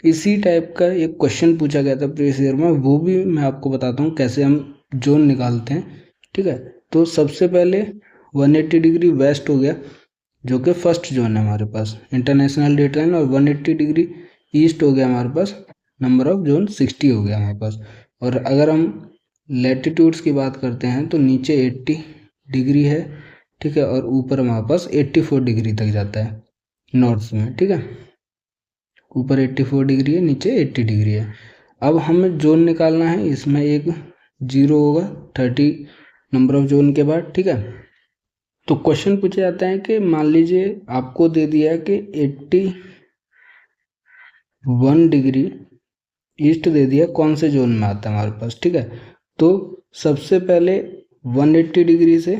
इसी टाइप का एक क्वेश्चन पूछा गया था प्रीवियस ईयर में, वो भी मैं आपको बताता हूँ कैसे हम जोन निकालते हैं। ठीक है, तो सबसे पहले 180 डिग्री वेस्ट हो गया, जो कि फर्स्ट जोन है हमारे पास इंटरनेशनल डेट लाइन, और 180 डिग्री ईस्ट हो गया हमारे पास, नंबर ऑफ जोन 60 हो गया हमारे पास। और अगर हम लैटिट्यूड्स की बात करते हैं तो नीचे 80 डिग्री है, ठीक है, और ऊपर हमारे पास 84 डिग्री तक जाता है नॉर्थ में। ठीक है, ऊपर 84 डिग्री है, नीचे 80 डिग्री है। अब हमें जोन निकालना है, इसमें एक जीरो होगा 30 नंबर ऑफ जोन के बाद। ठीक है, तो क्वेश्चन पूछा जाता है कि मान लीजिए आपको दे दिया है कि 81 डिग्री ईस्ट दे दिया, कौन से जोन में आता है हमारे पास। ठीक है, तो सबसे पहले 180 डिग्री से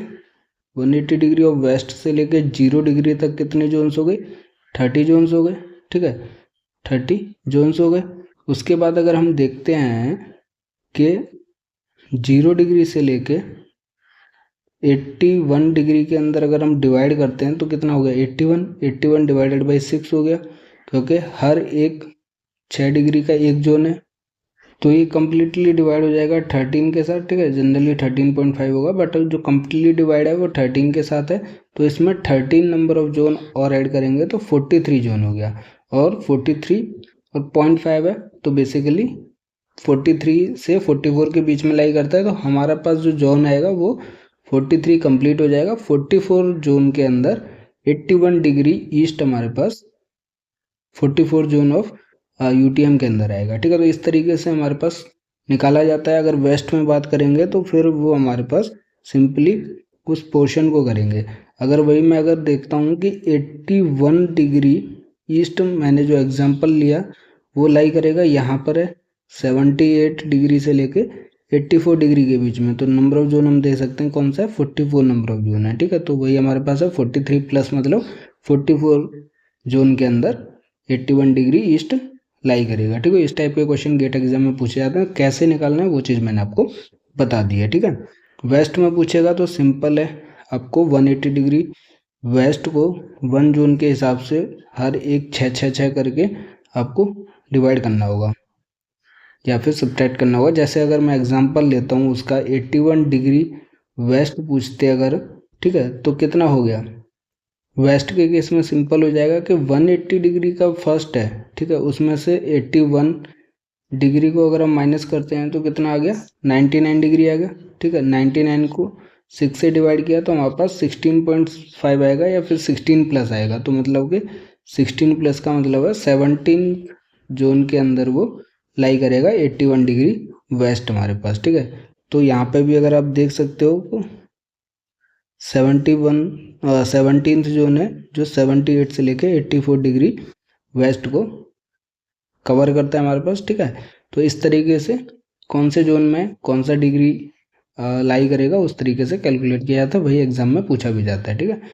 180 डिग्री ऑफ वेस्ट से लेके 0 डिग्री तक कितने जोन्स हो गए, 30 जोन्स हो गए। ठीक है, 30 जोन्स हो गए। उसके बाद अगर हम देखते हैं कि 0 डिग्री से लेके 81 डिग्री के अंदर अगर हम डिवाइड करते हैं तो कितना हो गया, 81 डिवाइडेड बाई 6 हो गया, क्योंकि हर एक 6 डिग्री का एक जोन है, तो ये कम्प्लीटली डिवाइड हो जाएगा 13 के साथ। ठीक है, जनरली 13.5 होगा, बट जो कम्प्लीटली डिवाइड है वो 13 के साथ है, तो इसमें 13 नंबर ऑफ जोन और ऐड करेंगे तो 43 जोन हो गया। और 43 और 0.5 है, तो बेसिकली 43 से 44 के बीच में लाई करता है, तो हमारा पास जो जोन आएगा वो 43 कंप्लीट हो जाएगा। 44 जोन के अंदर 81 डिग्री ईस्ट हमारे पास 44 जोन ऑफ यूटीएम के अंदर आएगा। ठीक है, तो इस तरीके से हमारे पास निकाला जाता है। अगर वेस्ट में बात करेंगे तो फिर वो हमारे पास सिंपली उस पोर्शन को करेंगे। अगर वही मैं अगर देखता हूँ कि 81 डिग्री ईस्ट मैंने जो एग्जांपल लिया वो लाई करेगा यहाँ पर है 78 डिग्री से लेके 84 डिग्री के बीच में, तो नंबर ऑफ जोन हम दे सकते हैं कौन सा है, 44 नंबर ऑफ जोन है। ठीक है, तो वही हमारे पास है 43 प्लस मतलब 44 जोन के अंदर 81 डिग्री ईस्ट लाई करेगा। ठीक है, इस टाइप के क्वेश्चन गेट एग्जाम में पूछे जाते हैं, कैसे निकालना है वो चीज़ मैंने आपको बता दी है। ठीक है, वेस्ट में पूछेगा तो सिंपल है, आपको 180 डिग्री वेस्ट को 1 जोन के हिसाब से हर एक 6 करके आपको डिवाइड करना होगा या फिर सब्ट्रैक्ट करना होगा। जैसे अगर मैं एग्जांपल लेता हूँ उसका 81 डिग्री वेस्ट पूछते अगर, ठीक है, तो कितना हो गया, वेस्ट के केस में सिंपल हो जाएगा कि 180 डिग्री का फर्स्ट है, ठीक है, उसमें से 81 डिग्री को अगर हम माइनस करते हैं तो कितना आ गया, 99 डिग्री आ गया। ठीक है, 99 को 6 से डिवाइड किया तो हमारे पास 16.5 आएगा या फिर 16 प्लस आएगा, तो मतलब कि 16 प्लस का मतलब है 17 जोन के अंदर वो लाई करेगा 81 डिग्री वेस्ट हमारे पास। ठीक है, तो यहाँ पे भी अगर आप देख सकते हो 17th जोन है जो 78 से लेके 84 डिग्री वेस्ट को कवर करता है हमारे पास। ठीक है, तो इस तरीके से कौन से जोन में कौन सा डिग्री लाई करेगा उस तरीके से कैलकुलेट किया जाता है, वही एग्जाम में पूछा भी जाता है। ठीक है।